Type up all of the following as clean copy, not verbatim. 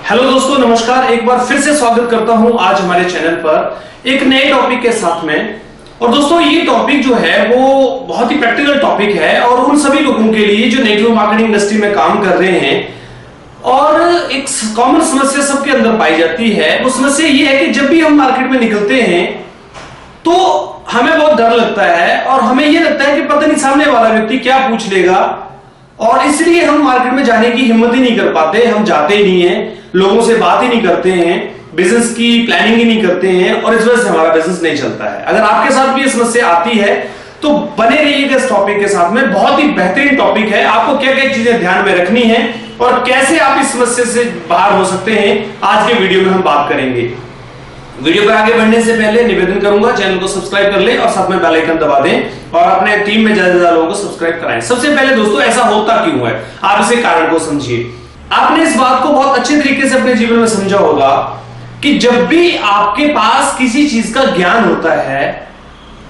Hello दोस्तों, नमस्कार। एक बार फिर से स्वागत करता हूं आज हमारे चैनल पर एक नए टॉपिक के साथ में। और दोस्तों, ये टॉपिक जो है वो बहुत ही प्रैक्टिकल टॉपिक है और उन सभी लोगों के लिए जो नेटवर्क मार्केटिंग इंडस्ट्री में काम कर रहे हैं। और एक कॉमन समस्या सबके अंदर पाई जाती है। वो समस्या ये है कि जब भी हम मार्केट में निकलते हैं तो हमें बहुत डर लगता है और हमें ये लगता है कि पता नहीं सामने वाला व्यक्ति क्या पूछ लेगा, और इसलिए हम मार्केट में जाने की हिम्मत ही नहीं कर पाते। हम जाते ही नहीं है, लोगों से बात ही नहीं करते हैं, बिजनेस की प्लानिंग ही नहीं करते हैं और इस वजह से हमारा बिजनेस नहीं चलता है। अगर आपके साथ भी ये समस्या आती है तो बने रहिएगा इस टॉपिक के साथ में। बहुत ही बेहतरीन टॉपिक है। आपको क्या क्या चीजें ध्यान में रखनी है और कैसे आप इस समस्या से बाहर हो सकते हैं, आज के वीडियो में हम बात करेंगे। वीडियो पर आगे बढ़ने से पहले निवेदन करूंगा, चैनल को सब्सक्राइब कर लें और साथ में बेल आइकन दबा दें और अपने टीम में ज्यादा से ज्यादा लोगों को सब्सक्राइब कराएं। सबसे पहले दोस्तों, ऐसा होता क्यों है, आप इसे कारण को समझिए। आपने इस बात को बहुत अच्छे तरीके से अपने जीवन में समझा होगा कि जब भी आपके पास किसी चीज का ज्ञान होता है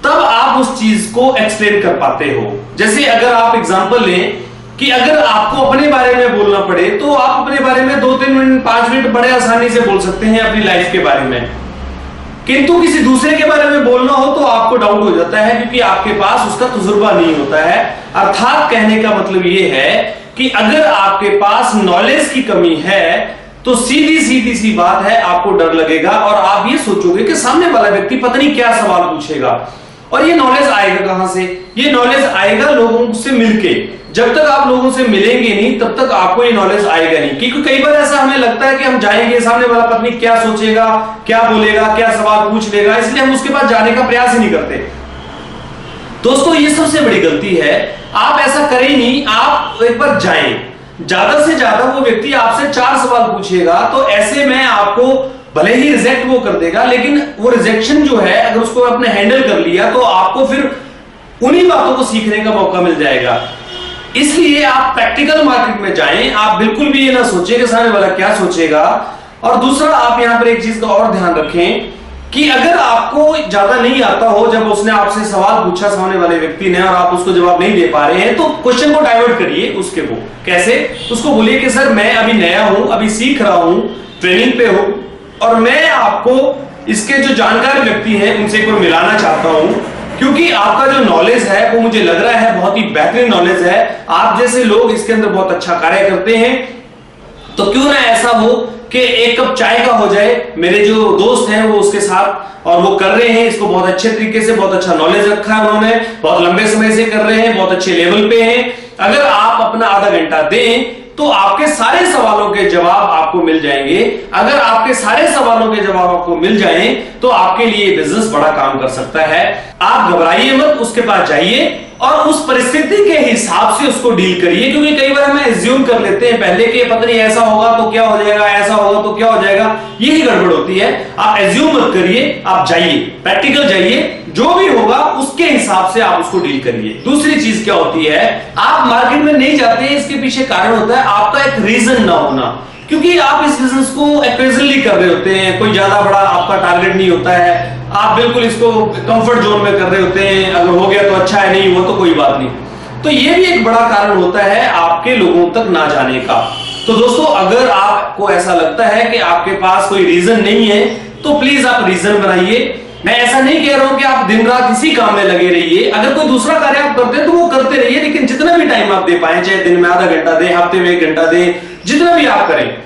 तब आप उस चीज को एक्सप्लेन कर पाते हो। जैसे अगर आप एग्जांपल लें कि अगर आपको अपने बारे में बोलना पड़े तो आप अपने बारे में 2-3 मिनट 5 मिनट बड़े आसानी से बोल सकते हैं अपनी लाइफ के बारे में, किंतु किसी दूसरे के बारे में बोलना हो तो आपको डाउट हो जाता है क्योंकि आपके पास उसका तजुर्बा नहीं होता है। अर्थात कहने का मतलब यह है कि अगर आपके पास नॉलेज की कमी है तो सीधी सी बात है, आपको डर लगेगा और आप ये सोचोगे कि सामने वाला व्यक्ति पता नहीं क्या सवाल पूछेगा। और ये नॉलेज आएगा कहां से? ये नॉलेज आएगा लोगों से मिलके। जब तक आप लोगों से मिलेंगे नहीं तब तक आपको ये नॉलेज आएगा नहीं, क्योंकि कई बार ऐसा हमें लगता है कि हम जाएंगे, सामने वाला पत्नी क्या सोचेगा, क्या बोलेगा, क्या सवाल पूछ लेगा, इसलिए हम उसके पास जाने का प्रयास ही नहीं करते। दोस्तों, ये सबसे बड़ी गलती है। आप ऐसा करें नहीं, आप एक बार जाएं। ज्यादा से ज्यादा वो व्यक्ति आपसे 4 सवाल पूछेगा तो ऐसे में आपको भले ही रिजेक्ट वो कर देगा, लेकिन वो रिजेक्शन जो है अगर उसको आपने हैंडल कर लिया तो आपको फिर उन्हीं बातों को सीखने का मौका मिल जाएगा। इसलिए आप प्रैक्टिकल मार्केट में जाएं। आप बिल्कुल भी ये ना सोचें कि सामने वाला क्या सोचेगा। और दूसरा, आप यहां पर एक चीज का और ध्यान रखें कि अगर आपको ज्यादा नहीं आता हो, जब उसने आपसे सवाल पूछा सामने वाले व्यक्ति ने और आप उसको जवाब नहीं दे पा रहे हैं, तो क्वेश्चन को डाइवर्ट करिए उसके को। कैसे? उसको बोलिए कि सर मैं अभी नया हूं, अभी सीख रहा हूं, ट्रेनिंग पे हूं और मैं आपको इसके जो जानकार व्यक्ति हैं उनसे कोई मिलाना चाहता हूं, क्योंकि आपका जो नॉलेज है वो मुझे लग रहा है बहुत ही बेहतरीन नॉलेज है। आप जैसे लोग इसके अंदर बहुत अच्छा कार्य करते हैं, तो क्यों ना ऐसा हो कि एक कप चाय का हो जाए। मेरे जो दोस्त हैं वो उसके साथ और वो कर रहे हैं इसको बहुत अच्छे तरीके से, बहुत अच्छा नॉलेज रखा है उन्होंने, बहुत लंबे समय से कर रहे हैं, बहुत अच्छे लेवल पे हैं। अगर आप अपना आधा घंटा दें तो आपके सारे सवालों के जवाब आपको मिल जाएंगे। अगर आपके सारे सवालों के जवाब आपको मिल जाएं तो आपके लिए बिजनेस बड़ा काम कर सकता है। आप घबराइए मत, उसके पास जाइए और उस परिस्थिति के हिसाब से उसको डील करिए। क्योंकि कई बार हम एज्यूम कर लेते हैं पहले कि पता नहीं ऐसा होगा तो क्या हो जाएगा, ऐसा होगा तो क्या हो जाएगा, यही गड़बड़ होती है। आप एज्यूम मत करिए, आप जाइए, प्रैक्टिकल जाइए, जो भी होगा उसके हिसाब से आप उसको डील करिए। दूसरी चीज क्या होती है, आप मार्केट में नहीं जाते हैं, इसके पीछे कारण होता है आपका एक रीजन ना होना। क्योंकि आप इस बिजनेस को ऑकेजनली कर रहे होते हैं, कोई ज्यादा बड़ा आपका टारगेट नहीं होता है, आप बिल्कुल इसको कंफर्ट जोन में कर रहे होते हैं। अगर हो गया तो अच्छा है, नहीं हुआ तो कोई बात नहीं। तो ये भी एक बड़ा कारण होता है आपके लोगों तक ना जाने का। तो दोस्तों, अगर आपको ऐसा लगता है कि आपके पास कोई रीजन नहीं है तो प्लीज आप रीजन बनाइए। मैं ऐसा नहीं कह रहा हूं कि आप दिन रात इसी काम में लगे रहिए। अगर कोई दूसरा कार्य आप करते हैं तो वो करते रहिए, लेकिन जितना भी टाइम आप दे पाए, चाहे दिन में आधा घंटा दें, हफ्ते में 1 घंटा दें, जितना भी आप करें,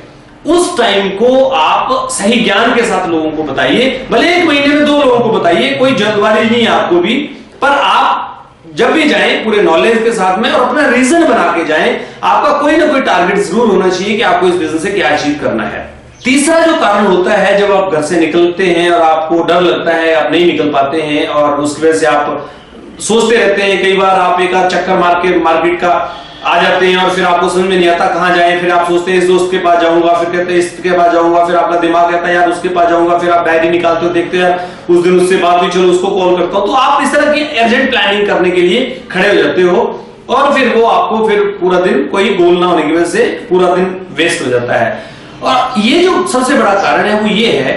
उस टाइम को आप सही ज्ञान के साथ लोगों को बताइए। भले 1 महीने में 2 लोगों को बताइए, कोई जल्दबाजी नहीं है आपको भी, पर आप जब भी जाएं पूरे नॉलेज के साथ में और अपना रीजन बना के जाएं। आपका कोई ना कोई टारगेट जरूर होना चाहिए कि आपको इस बिजनेस से क्या अचीव करना है। तीसरा जो कारण होता है, जब आप घर से निकलते हैं और आपको डर लगता है, आप नहीं निकल पाते हैं और उसकी वजह से आप सोचते रहते हैं। कई बार आप एक आध चक्कर मार के मार्केट का आ जाते हैं और फिर आपको समझ में नहीं आता कहां जाएं। फिर आप सोचते हैं इस दोस्त के पास जाऊंगा, फिर कहते हैं इसके पास जाऊंगा, फिर आपका दिमाग कहता है यार उसके पास जाऊंगा, फिर आप डायरी निकालते हो, देखते हैं उस दिन उससे बात हुई, चलो उसको कॉल करता हूं। तो आप इस तरह की अर्जेंट प्लानिंग करने के लिए खड़े हो जाते हो और फिर वो आपको फिर पूरा दिन कोई गोल ना होने की वजह से पूरा दिन वेस्ट हो जाता है। और ये जो सबसे बड़ा कारण है वो ये है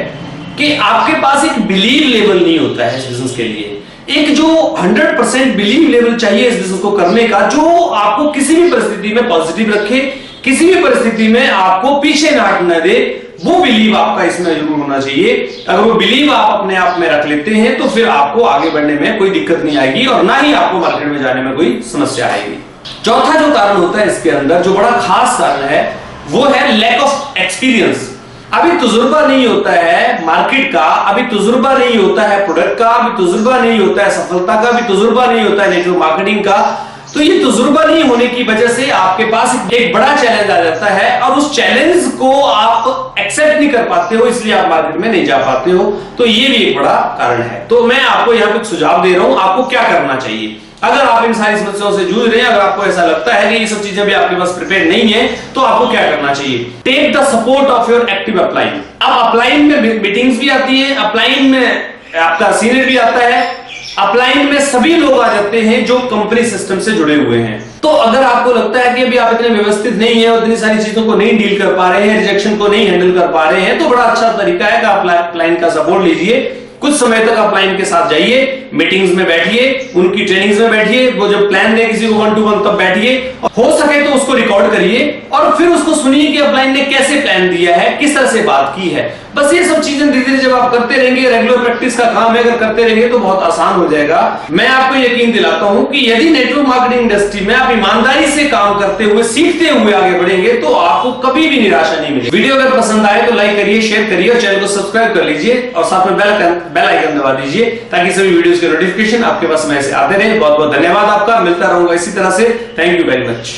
कि आपके पास एक बिलीव लेवल नहीं होता है इस बिजनेस के लिए। एक जो 100% बिलीव लेवल चाहिए इस बिजनेस को करने का, जो आपको किसी भी परिस्थिति में पॉजिटिव रखे, किसी भी परिस्थिति में आपको पीछे ना हटने दे, वो बिलीव आपका इसमें जरूर होना चाहिए। अगर वो बिलीव आप अपने आप में रख लेते हैं तो फिर आपको आगे बढ़ने में कोई दिक्कत नहीं आएगी और ना ही आपको मार्केट में जाने में कोई समस्या आएगी। चौथा जो कारण होता है इसके अंदर, जो बड़ा खास कारण है, वो है लैक ऑफ एक्सपीरियंस। अभी तजुर्बा नहीं होता है मार्केट का, अभी तजुर्बा नहीं होता है प्रोडक्ट का, अभी तजुर्बा नहीं होता है सफलता का, अभी तजुर्बा नहीं होता है नेटवर्क मार्केटिंग का। तो ये तजुर्बा नहीं होने की वजह से आपके पास एक बड़ा चैलेंज आ जाता है और उस चैलेंज को आप एक्सेप्ट नहीं कर पाते हो, इसलिए आप मार्केट में नहीं जा पाते हो। तो ये भी एक बड़ा कारण है। तो मैं आपको यहाँ पे सुझाव दे रहा हूं, आपको क्या करना चाहिए अगर आप इन सारी समस्याओं से जूझ रहे हैं। अगर आपको ऐसा लगता है कि ये सब चीजें भी आपके पास प्रिपेयर नहीं है, तो आपको क्या करना चाहिए? Take the support of your active upline. अब अपलाइन में मीटिंग्स भी आती है, अपलाइन में आपका सीनियर भी आता है, अपलाइन में सभी लोग आ जाते हैं जो कंपनी सिस्टम से जुड़े हुए हैं। तो अगर आपको लगता है कि अभी आप इतने व्यवस्थित नहीं है और इतनी सारी चीजों को नहीं डील कर पा रहे हैं, रिजेक्शन को नहीं हैंडल कर पा रहे हैं, तो बड़ा अच्छा तरीका है कि आप अपलाइन का सपोर्ट लीजिए। कुछ समय तक अपलाइन के साथ जाइए, मीटिंग्स में बैठिए, उनकी ट्रेनिंग्स में बैठिए, वो जब प्लान दे किसी को 1 to 1 तब बैठिए, हो सके तो उसको रिकॉर्ड करिए और फिर उसको सुनिए कि अपलाइन ने कैसे प्लान दिया है, किस तरह से बात की है। बस ये सब चीजें धीरे धीरे जब आप करते रहेंगे, रेगुलर प्रैक्टिस का काम है, अगर करते रहेंगे तो बहुत आसान हो जाएगा। मैं आपको यकीन दिलाता हूं कि यदि नेटवर्क मार्केटिंग इंडस्ट्री में आप ईमानदारी से काम करते हुए, सीखते हुए आगे बढ़ेंगे तो आपको कभी भी निराशा नहीं मिलेगी। वीडियो अगर पसंद आए तो लाइक करिए, शेयर करिए और चैनल को सब्सक्राइब कर लीजिए और साथ में बेल आइकन दबा दीजिए ताकि सभी वीडियोस के नोटिफिकेशन आपके पास समय से आते रहे। बहुत बहुत धन्यवाद आपका, मिलता रहूंगा इसी तरह से। Thank you very much.